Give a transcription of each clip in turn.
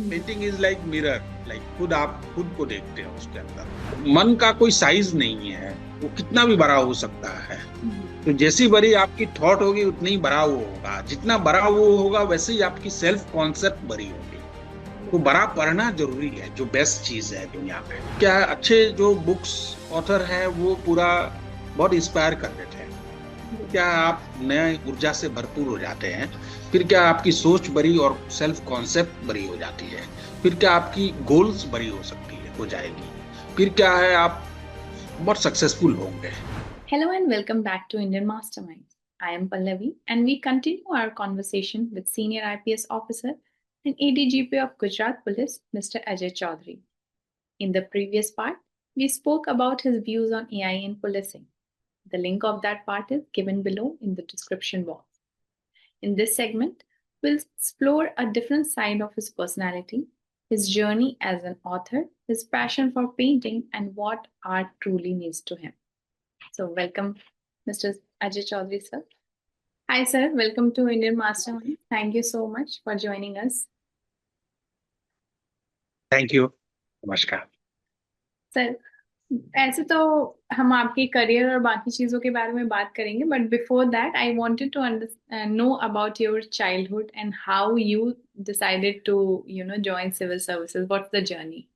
Painting is like mirror, like खुद आप खुद को देखते हो उसके अंदर। मन का कोई साइज नहीं है, वो कितना भी बड़ा हो सकता है। तो जैसी बड़ी आपकी थॉट होगी उतनी ही बड़ा वो होगा, जितना बड़ा वो होगा वैसे ही आपकी सेल्फ कॉन्सेप्ट बड़ी होगी। तो बड़ा पढ़ना जरूरी है, जो बेस्ट चीज है दुनिया में। क्या है, अच्छे जो बुक्स ऑथर है वो पूरा बहुत इंस्पायर कर देते हैं। क्या आप नए ऊर्जा से भरपूर हो जाते हैं। फिर क्या आपकी सोच बड़ी और सेल्फ कॉन्सेप्ट बड़ी हो जाती है। फिर क्या आपकी गोल्स बड़ी हो सकती है, हो जाएगी। फिर क्या है, आप बहुत सक्सेसफुल होंगे। Hello and welcome back to Indian Masterminds. I am Pallavi and we continue our conversation with Senior IPS Officer and ADGP of Gujarat Police, Mr. Ajay Chaudhary. In the previous part, we spoke about his views on AI in policing. The link of that part is given below in the description box. In this segment, we'll explore a different side of his personality, his journey as an author, his passion for painting, and what art truly means to him. So, welcome, Mr. Ajay Chaudhary, sir. Hi, sir. Welcome to Indian Mastermind. Thank you so much for joining us. Thank you. नमस्कार। Sir, ऐसे तो हम आपके career और बाकी चीजों के बारे में बात करेंगे, but before that I wanted to know about your childhood and how you decided to join civil services. What's the journey?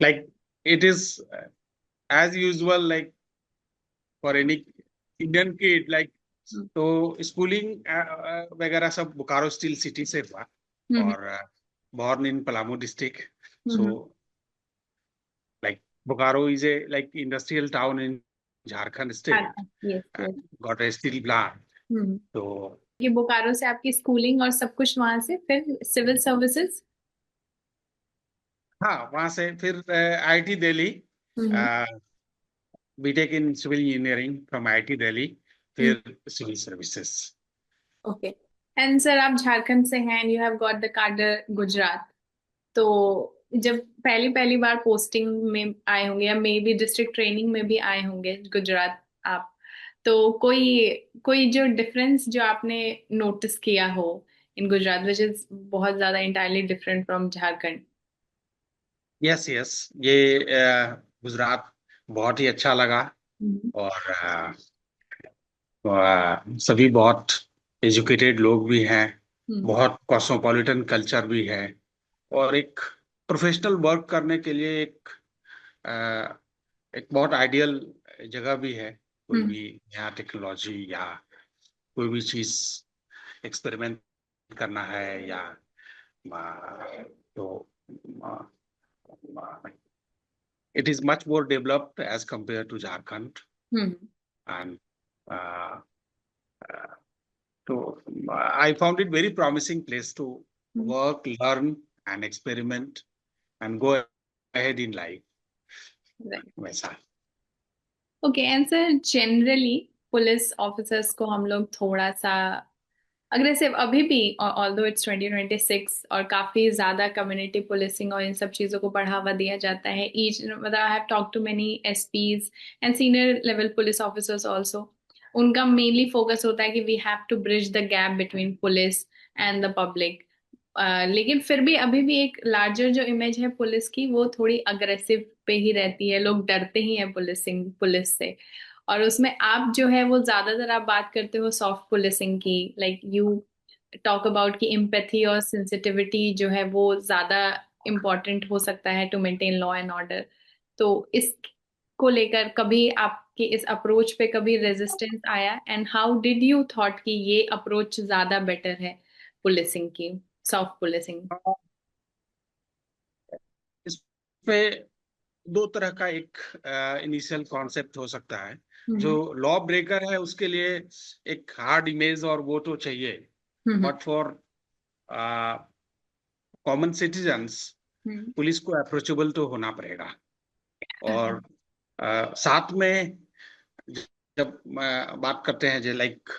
Like it is as usual, like for any Indian kid, like तो schooling वगैरह सब Bokaro steel city से हुआ। और born in Palamu district. So like Bokaro is a like industrial town in Jharkhand state. Yes, yes. Got a steel plant. तो ये बोकारो से आपकी स्कूलिंग और सब कुछ वहां से फिर सिविल सर्विसेज? हाँ, वहां से फिर IIT Delhi, BTech in civil engineering from IIT Delhi, फिर civil services. Okay. And sir, आप झारखंड से हैं, यू हैव गॉट द कार्डर गुजरात. तो जब पहली पहली बार पोस्टिंग में आए होंगे या मे बी डिस्ट्रिक्ट ट्रेनिंग में भी आए होंगे गुजरात आप, तो कोई कोई जो डिफरेंस जो आपने नोटिस किया हो इन गुजरात, विच इज बहुत ज्यादा entirely different from Jharkhand? Yes yes, ये गुजरात बहुत ही अच्छा लगा। और सभी बहुत एजुकेटेड लोग भी हैं। बहुत कॉस्मोपॉलिटन कल्चर भी है। और एक प्रोफेशनल वर्क करने के लिए अ, एक बहुत आइडियल जगह भी है। कोई भी नया टेक्नोलॉजी या कोई भी चीज एक्सपेरिमेंट करना है या तो it is much more developed as compared to Jharkhand. And uh, uh, so I found it very promising place to work, learn, and experiment, and go ahead in life. वैसा। Okay. And sir, generally police officers को हम लोग थोड़ा सा aggressive अभी भी, although it's 2026 और काफी ज्यादा कम्युनिटी पुलिसिंग और इन सब चीजों को बढ़ावा दिया जाता है. ईच मतलब I have talk to many SPs and senior level police officers also. उनका मेनली फोकस होता है कि we have to bridge the gap between police and the public. लेकिन फिर भी अभी भी एक लार्जर जो इमेज है पुलिस की, वो थोड़ी अग्रेसिव पे ही रहती है. लोग डरते ही हैं पुलिस से. और उसमें आप जो है वो ज्यादातर आप बात करते हो सॉफ्ट पुलिसिंग की, लाइक यू टॉक अबाउट कि एम्पैथी और सेंसिटिविटी जो है वो ज्यादा इम्पोर्टेंट हो सकता है to maintain law and order. तो इसको लेकर कभी आपके इस अप्रोच पे कभी रेजिस्टेंस आया, and how did you thought कि ये अप्रोच ज्यादा बेटर है पुलिसिंग की, सॉफ्ट पुलिसिंग? इसपे दो तरह का एक इनिशियल कॉन्सेप्ट हो सकता है। जो लॉ ब्रेकर है उसके लिए एक हार्ड इमेज और वो तो चाहिए, but for common citizens police को अप्रोचेबल तो होना पड़ेगा। और साथ में जब बात करते हैं जो लाइक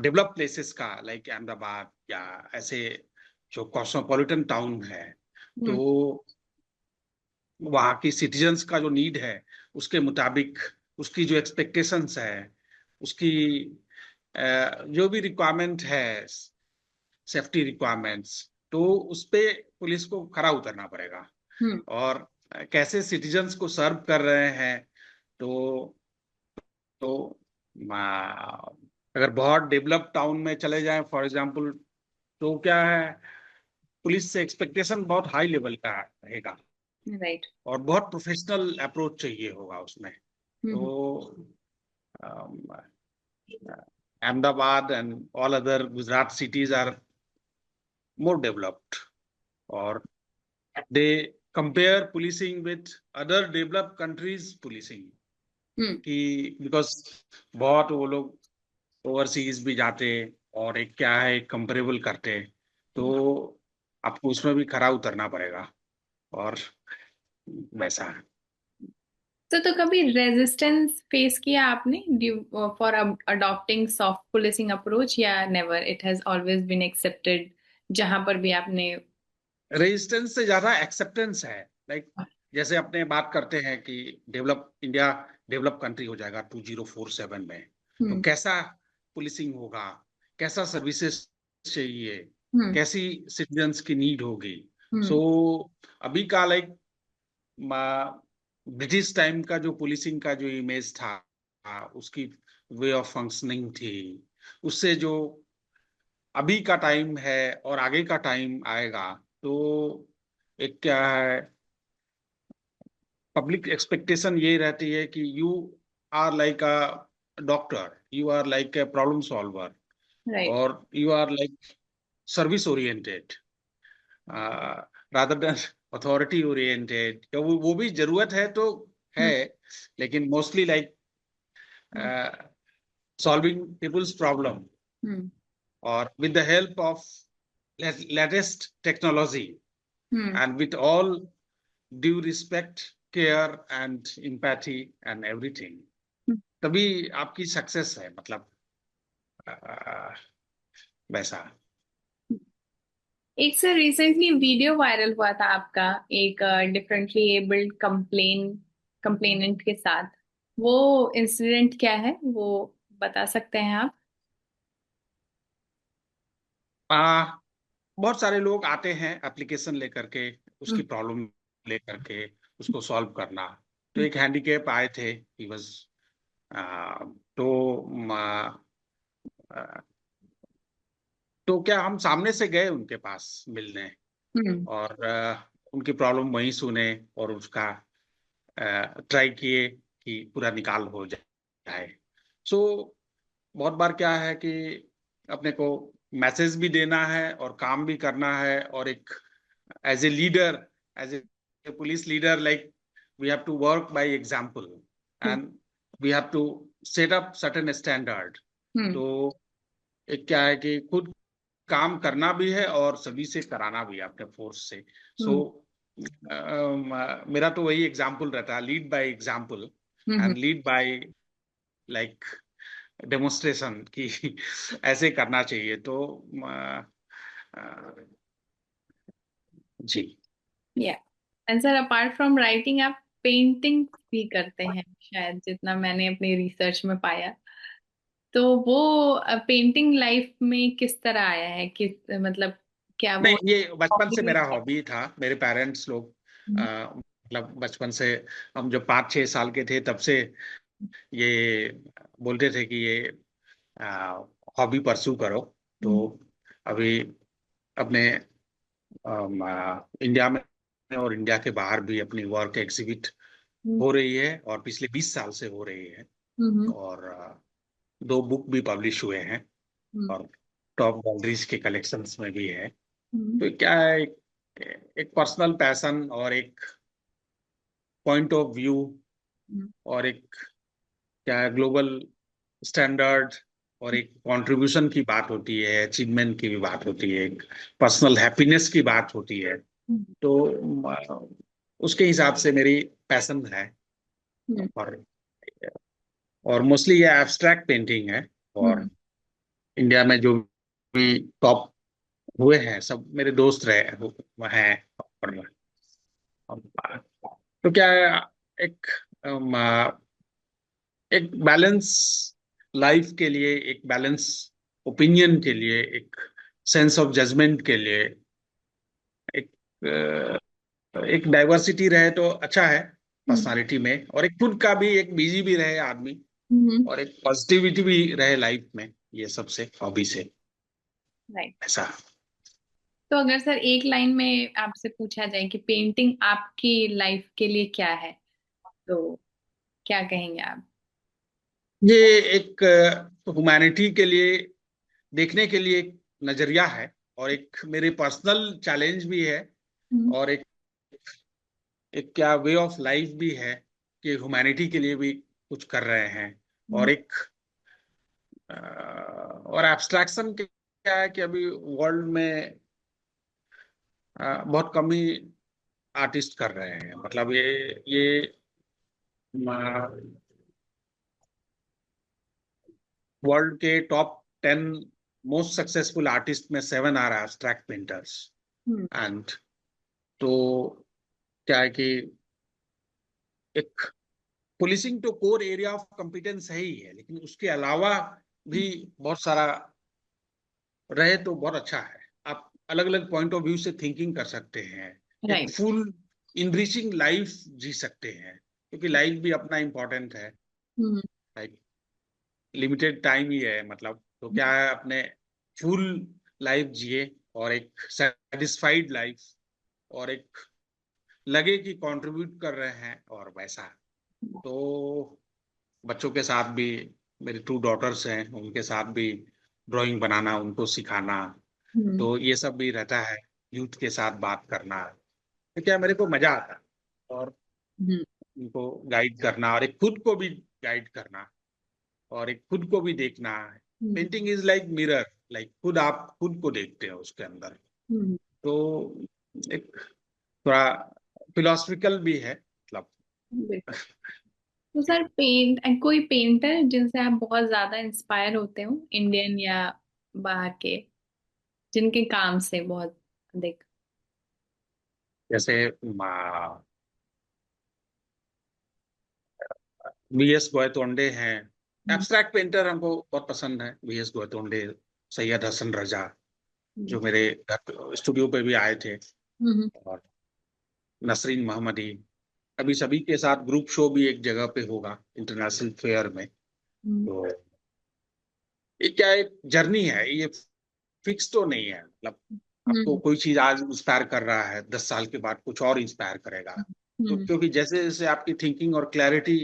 डेवलप प्लेसेस का, लाइक अहमदाबाद या ऐसे जो कॉस्मोपॉलिटन टाउन है, तो वहाँ की सिटीजन्स का जो नीड है उसके मुताबिक, उसकी जो एक्सपेक्टेशंस है, उसकी जो भी रिक्वायरमेंट है, सेफ्टी रिक्वायरमेंट्स, तो उस पे पुलिस को खरा उतरना पड़ेगा। हम्म। और कैसे सिटीजन्स को सर्व कर रहे हैं, तो तो अगर बहुत डेवलप टाउन में चले जाएं फॉर एग्जांपल, तो क्या है, पुलिस से एक्सपेक्टेशन बहुत हाई लेवल का रहेगा राइट। और बहुत प्रोफेशनल अप्रोच चाहिए होगा उसमें। तो hmm. Ahmedabad and all other Gujarat cities are more developed, और they compare policing with other developed countries policing, hmm. कि बिकॉज बहुत वो लोग ओवरसीज भी जाते और एक क्या है कंपेरेबल करते, तो आपको उसमें भी खरा उतरना पड़ेगा, और वैसा है। तो कभी रेजिस्टेंस फेस किया आपने due for adopting soft policing approach, या never, it has always been accepted जहां पर भी आपने? रेजिस्टेंस से ज्यादा एक्सेप्टेंस है। लाइक जैसे अपने बात करते हैं कि डेवलप इंडिया डेवलप कंट्री हो जाएगा 2047 में, तो हम्म। कैसा पुलिसिंग होगा, कैसा सर्विसेज चाहिए, हम्म। कैसी सिटीजन्स की नीड होगी। सो हम्म। अभी का लाइक ब्रिटिश टाइम का जो पुलिसिंग का जो इमेज था, उसकी वे ऑफ फंक्शनिंग थी, उससे जो अभी का टाइम है और आगे का टाइम आएगा, तो एक क्या है, पब्लिक एक्सपेक्टेशन ये रहती है कि you are like a doctor, you are like a problem solver, right. और you are like service oriented rather than authority oriented. वो भी जरूरत है तो है, हम्म। लेकिन mostly like hmm. Solving people's problem, hmm. और with the help of latest technology, hmm. and with all due respect, care and empathy and everything, तभी आपकी सक्सेस है, मतलब अ, वैसा। एक सर रिसेंटली वीडियो वायरल हुआ था आपका, एक डिफरेंटली एबल्ड कंप्लेनेंट के साथ। वो इंसिडेंट क्या है, वो बता सकते हैं आप? आ, बहुत सारे लोग आते हैं एप्लीकेशन लेकर के, उसकी हम्म। प्रॉब्लम लेकर के उसको सॉल्व करना। तो हम्म। एक हैंडीकैप आए थे, ही वाज, तो आ, तो क्या हम सामने से गए उनके पास मिलने, हम्म। और उनकी प्रॉब्लम वहीं सुने, और उसका ट्राई किए कि पूरा निकाल हो जाए। सो बहुत बार क्या है कि अपने को मैसेज भी देना है और काम भी करना है, और एक as a leader, as a police leader, like we have to work by example, hmm. And we have to set up certain standard. Hmm. तो एक क्या है कि खुद काम करना भी है और सभी से कराना भी है अपने फोर्स से। सो हम्म। मेरा तो वही एग्जाम्पल रहता है, lead by example hmm. And lead by like demonstration, कि ऐसे करना चाहिए। तो अ, जी। या and sir, apart from writing आप पेंटिंग भी करते हैं शायद, जितना मैंने अपनी रिसर्च में पाया। तो वो पेंटिंग लाइफ में किस तरह आया है, किस मतलब, क्या वो नहीं, ये बचपन से हॉबी मेरा है? हॉबी था। मेरे पेरेंट्स लोग हम्म। मतलब बचपन से, हम जब 5-6 साल के थे तब से ये बोलते थे कि ये हॉबी परसू करो। तो हम्म। अभी अपने इंडिया में और इंडिया के बाहर भी अपनी वर्क एग्जिबिट हो रही है, और पिछले 20 साल से हो रही है। हम्म। और 2 बुक भी पब्लिश हुए हैं, हम्म। और टॉप गैलरीज के कलेक्शंस में भी है। हम्म। तो क्या है, एक पर्सनल पैशन और एक पॉइंट ऑफ व्यू, हम्म। और एक क्या है ग्लोबल स्टैंडर्ड, और एक कंट्रीब्यूशन की बात होती है, अचीवमेंट की भी बात होती है, एक पर्सनल हैप्पीनेस की बात होती है। हम्म। तो उसके हिसाब से मेरी पैशन है। हम्म। और मोस्टली ये एब्स्ट्रैक्ट पेंटिंग है। और हम्म। इंडिया में जो भी टॉप हुए हैं सब मेरे दोस्त रहे हैं। और तो क्या है, एक एक बैलेंस लाइफ के लिए, एक बैलेंस ओपिनियन के लिए, एक सेंस ऑफ जजमेंट के लिए एक एक डाइवर्सिटी रहे तो अच्छा है पर्सनालिटी में, और एक खुद का भी एक बिजी भी रहे आदमी, और एक पॉजिटिविटी भी रहे लाइफ में, ये सबसे हॉबी से राइट। ऐसा। तो अगर सर एक लाइन में आपसे पूछा जाए कि पेंटिंग आपकी लाइफ के लिए क्या है, तो क्या कहेंगे आप? ये एक ह्यूमैनिटी के लिए देखने के लिए एक नजरिया है, और एक मेरे पर्सनल चैलेंज भी है, हम्म। और एक क्या वे ऑफ लाइफ भी है कि ह्यूमैनिटी के लिए भी कुछ कर रहे हैं। और एक और एब्स्ट्रैक्शन क्या है कि अभी वर्ल्ड में बहुत कम ही आर्टिस्ट कर रहे हैं, मतलब ये वर्ल्ड के टॉप 10 मोस्ट सक्सेसफुल आर्टिस्ट में 7 are abstract painters. Hmm. And तो क्या है कि एक पुलिसिंग तो कोर एरिया ऑफ कॉम्पिटेंस है ही है, लेकिन उसके अलावा भी बहुत सारा रहे तो बहुत अच्छा है। आप अलग अलग पॉइंट ऑफ व्यू से थिंकिंग कर सकते हैं, एक राइट। फुल इनरिचिंग लाइफ जी सकते हैं, क्योंकि लाइफ भी अपना इम्पोर्टेंट है। हम्म। लाइक लिमिटेड टाइम ही है, मतलब तो क्या है, अपने फुल लाइफ जिए, और एक सेटिस्फाइड लाइफ, और एक लगे कि कंट्रीब्यूट कर रहे हैं, और वैसा। तो बच्चों के साथ भी, मेरी 2 डॉटर्स हैं, उनके साथ भी ड्राइंग बनाना, उनको सिखाना, हम्म। तो ये सब भी रहता है। यूथ के साथ बात करना, तो क्या मेरे को मजा आता है, और हम्म। उनको गाइड करना, और एक खुद को भी गाइड करना, और एक खुद को भी देखना। Hmm. Painting is like mirror, like खुद आप खुद को देखते हो उसके अंदर। हम्म। तो एक थोड़ा फिलोसफिकल भी है, मतलब। बिल्कुल। तो सर कोई पेंटर जिनसे आप बहुत ज्यादा इंस्पायर होते हो, इंडियन या बाहर के, जिनके काम से बहुत अधिक? जैसे वीएस गोयतोंडे हैं, हम्म। एब्स्ट्रैक्ट पेंटर हमको बहुत पसंद है, वीएस गोयतोंडे, सैयद हसन रजा, हम्म। जो मेरे घर स्टूडियो पे भी आए थे, हम्म। और नसरीन मोहम्मदी। अभी सभी के साथ ग्रुप शो भी एक जगह पे होगा इंटरनेशनल फेयर में। हम्म। तो ये क्या एक जर्नी है, ये फिक्स तो नहीं है, मतलब आपको हम्म। कोई चीज आज इंस्पायर कर रहा है, 10 साल के बाद कुछ और इंस्पायर करेगा। तो हम्म। क्योंकि जैसे जैसे आपकी थिंकिंग और क्लैरिटी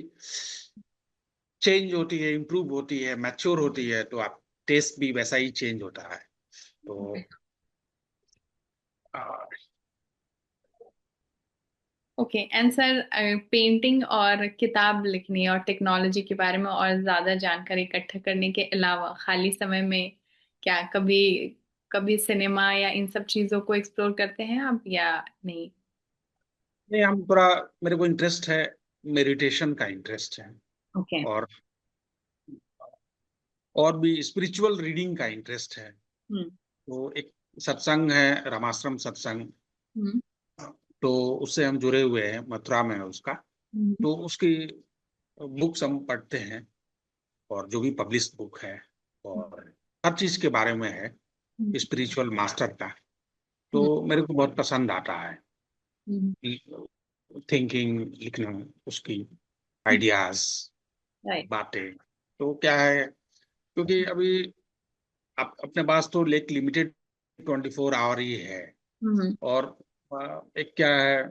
चेंज होती है, इंप्रूव होती है, मैच्योर होती है, तो आप टेस्ट भी वैसा ही चेंज होता है। तो आ, ओके। एंड सर, पेंटिंग और किताब लिखने और टेक्नोलॉजी के बारे में और ज्यादा जानकारी इकट्ठा करने के अलावा खाली समय में क्या कभी कभी सिनेमा या इन सब चीजों को एक्सप्लोर करते हैं आप या नहीं? नहीं, हम थोड़ा, मेरे को इंटरेस्ट है, मेडिटेशन का इंटरेस्ट है, ओके। और और भी स्पिरिचुअल रीडिंग का इंटरेस्ट है। हम्म। तो एक सत्संग है, रामाश्रम सत्संग, हम्म। तो उससे हम जुड़े हुए हैं, मथुरा में है उसका। हम्म। तो उसकी बुक्स हम पढ़ते हैं, और जो भी पब्लिश बुक है, और हर चीज के बारे में है हम्म। स्पिरिचुअल मास्टर का। हम्म। तो मेरे को बहुत पसंद आता है हम्म। थिंकिंग, लिखना, उसकी आइडियाज, राइट। बातें। तो क्या है, क्योंकि अभी आप अपने पास तो एक लिमिटेड 24 आवर ही है, हम्म। और एक क्या है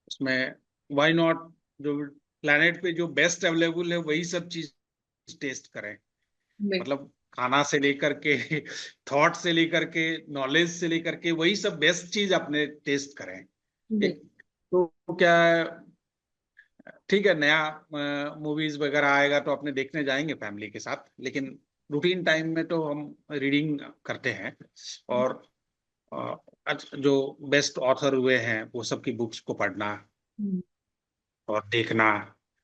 उसमें, व्हाई नॉट, जो प्लेनेट पे जो बेस्ट अवेलेबल है वही सब चीज टेस्ट करें, बिल्कुल। मतलब खाना से लेकर के थॉट से लेकर के नॉलेज से लेकर के वही सब बेस्ट चीज अपने टेस्ट करें। एक बिल्कुल। तो क्या है, ठीक है, नया मूवीज वगैरह आएगा तो अपने देखने जाएंगे फैमिली के साथ, लेकिन रूटीन टाइम में तो हम रीडिंग करते हैं, और जो बेस्ट ऑथर हुए हैं वो सबकी बुक्स को पढ़ना हम्म। और देखना,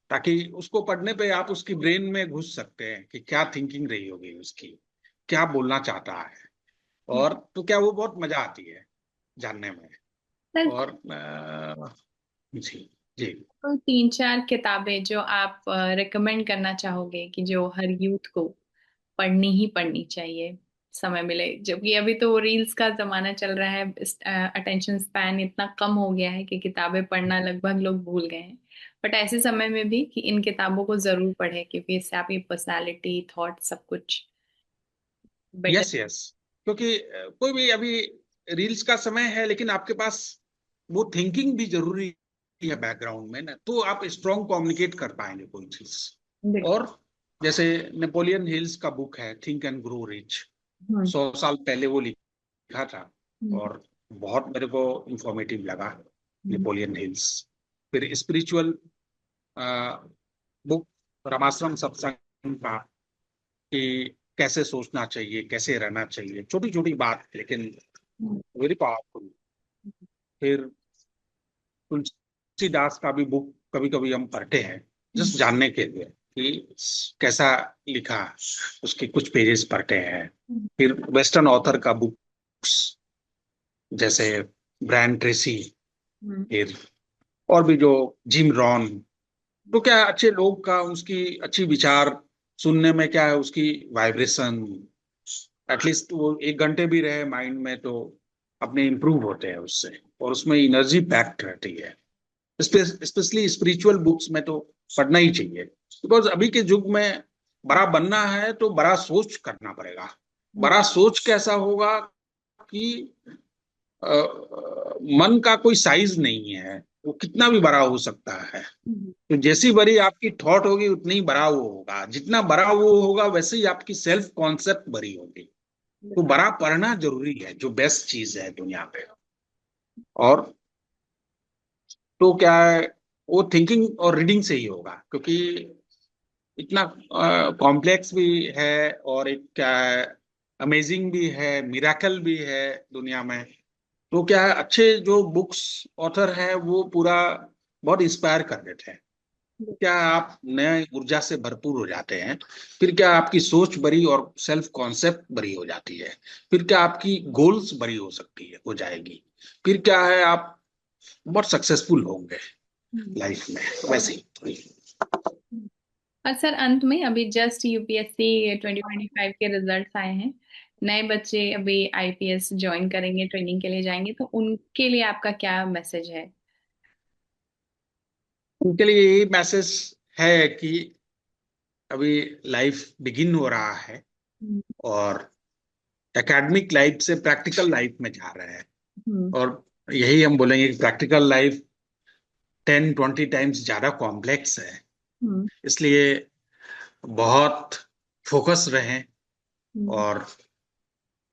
ताकि उसको पढ़ने पे आप उसकी ब्रेन में घुस सकते हैं कि क्या थिंकिंग रही होगी उसकी, क्या बोलना चाहता है, और तो क्या वो बहुत मजा आती है जानने में। सर, और जी, जी। कोई 3-4 किताबें जो आप रिकमेंड करना चाहोगे कि जो हर यूथ को पढ़नी ही पढ़नी चाहिए? समय मिले, जबकि अभी तो रील्स का जमाना चल रहा है, अटेंशन स्पैन इतना कम हो गया है कि किताबें पढ़ना लगभग लोग भूल गए हैं। बट ऐसे समय में भी कि इन किताबों को जरूर पढ़े, क्योंकि इससे आपकी पर्सनालिटी, थॉट, सब कुछ बेटर। यस यस, क्योंकि कोई भी अभी रील्स का समय है, लेकिन आपके पास वो थिंकिंग भी जरूरी है बैकग्राउंड में ना, तो आप स्ट्रॉन्ग कम्युनिकेट कर पाएंगे कोई चीज। बिल्कुल। और जैसे नेपोलियन हिल्स का बुक है थिंक एंड ग्रो रिच, हम्म। 100 साल पहले वो लिखा था, हम्म। और बहुत मेरे को इंफॉर्मेटिव लगा हम्म। Napoleon Hills. फिर स्पिरिचुअल बुक रामाश्रम सत्संग का, कि कैसे सोचना चाहिए, कैसे रहना चाहिए, छोटी छोटी बात लेकिन वेरी पावरफुल। फिर तुलसीदास का भी बुक कभी कभी हम पढ़ते हैं, जस्ट जानने के लिए कि कैसा लिखा, उसके कुछ पेजेस पढ़ते हैं। फिर वेस्टर्न ऑथर का बुक्स जैसे ब्रायन ट्रेसी, हम्म। फिर और भी जो जिम रॉन, तो क्या है, अच्छे लोग का उसकी अच्छी विचार सुनने में क्या है, उसकी वाइब्रेशन एटलीस्ट वो 1 घंटे भी रहे माइंड में तो अपने इंप्रूव होते हैं उससे, और उसमें एनर्जी पैक्ड रहती है। स्पेशली स्पिरिचुअल बुक्स में तो पढ़ना ही चाहिए, बिकॉज अभी के युग में बड़ा बनना है तो बड़ा सोच करना पड़ेगा। बड़ा सोच कैसा होगा कि मन का कोई साइज नहीं है, वो कितना भी बड़ा हो सकता है। तो जैसी बड़ी आपकी थॉट होगी उतनी ही बड़ा वो होगा, जितना बड़ा वो होगा वैसे ही आपकी सेल्फ कॉन्सेप्ट बड़ी होगी। तो बड़ा पढ़ना जरूरी है, जो बेस्ट चीज है दुनिया पे। और तो क्या है, वो थिंकिंग और रीडिंग से ही होगा, क्योंकि इतना कॉम्प्लेक्स भी है, और एक क्या है, अमेजिंग भी है, मिराकल भी है दुनिया में। तो क्या है, अच्छे जो बुक्स ऑथर है वो पूरा बहुत इंस्पायर कर देते हैं। क्या है, आप नए ऊर्जा से भरपूर हो जाते हैं। फिर क्या आपकी सोच बड़ी और सेल्फ कॉन्सेप्ट बड़ी हो जाती है। फिर क्या आपकी गोल्स बड़ी हो सकती है, हो जाएगी। फिर क्या है, आप बहुत सक्सेसफुल होंगे लाइफ में, वैसे ही। और सर, अंत में अभी जस्ट यूपीएससी 2025 के रिजल्ट्स आए हैं। नए बच्चे अभी आईपीएस ज्वाइन करेंगे, ट्रेनिंग के लिए जाएंगे, तो उनके लिए आपका क्या मैसेज है? उनके लिए यही मैसेज है कि अभी लाइफ बिगिन हो रहा है, हम्म। और एकेडमिक लाइफ से प्रैक्टिकल लाइफ में जा रहे हैं। हम्म। और यही हम बोलेंगे कि प्रैक्टिकल लाइफ 10-20 टाइम्स ज्यादा कॉम्प्लेक्स है। हम्म। इसलिए बहुत फोकस रहें, हम्म। और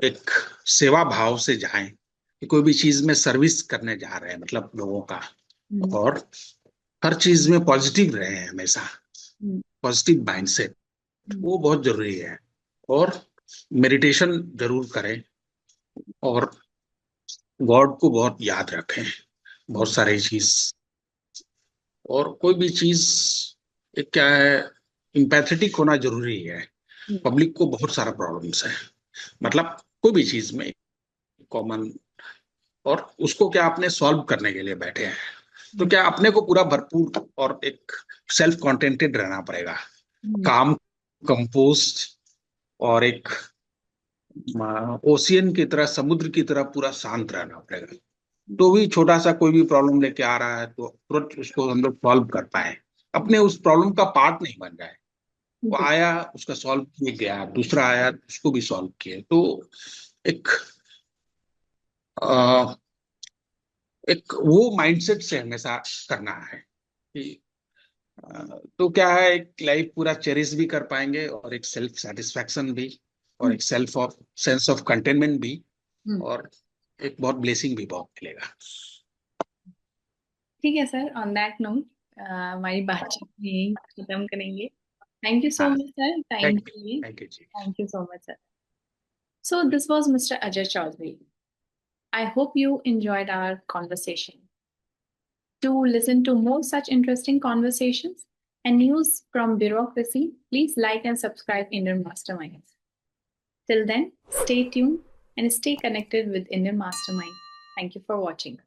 एक सेवा भाव से जाएं, कि कोई भी चीज में सर्विस करने जा रहे हैं मतलब लोगों का। हम्म। और हर चीज में पॉजिटिव रहें हमेशा, हम्म। पॉजिटिव माइंडसेट, वो बहुत जरूरी है। और मेडिटेशन जरूर करें, और गॉड को बहुत याद रखें, बहुत सारी चीज। और कोई भी चीज एक क्या है, इम्पैथेटिक होना जरूरी है। पब्लिक को बहुत सारा प्रॉब्लम्स है, मतलब कोई भी चीज में कॉमन, और उसको क्या अपने सॉल्व करने के लिए बैठे हैं। तो क्या अपने को पूरा भरपूर और एक सेल्फ कॉन्टेंटेड रहना पड़ेगा, काम, कंपोस्ट, और एक ओशियन की तरह, समुद्र की तरह पूरा शांत रहना पड़ेगा। तो भी छोटा सा कोई भी प्रॉब्लम लेके आ रहा है तो तुरंत उसको हम लोग सॉल्व कर पाए, अपने उस प्रॉब्लम का पार्ट नहीं बन जाए। वो आया, उसका सॉल्व किए गया, दूसरा आया उसको भी सॉल्व किए। तो एक आ, एक वो माइंडसेट से हमेशा करना है कि तो क्या है, एक लाइफ पूरा चेरिश भी कर पाएंगे, और एक सेल्फ सेटिस्फैक्शन भी, और एक self of sense of containment भी, और एक बहुत ब्लेसिंग भी बहुत मिलेगा। ठीक है सर, ऑन दैट नोट हमारी बातचीत यही खत्म करेंगे। थैंक यू सो हाँ, much sir, time thank you, के लिए। थैंक यू जी। Thank you so much, sir. So, this was Mr. Ajay Chaudhary. I hope you enjoyed our conversation. To listen to more such interesting conversations and news from bureaucracy, please like and subscribe Indian Masterminds. Till then, stay tuned and stay connected with Indian Mastermind. Thank you for watching.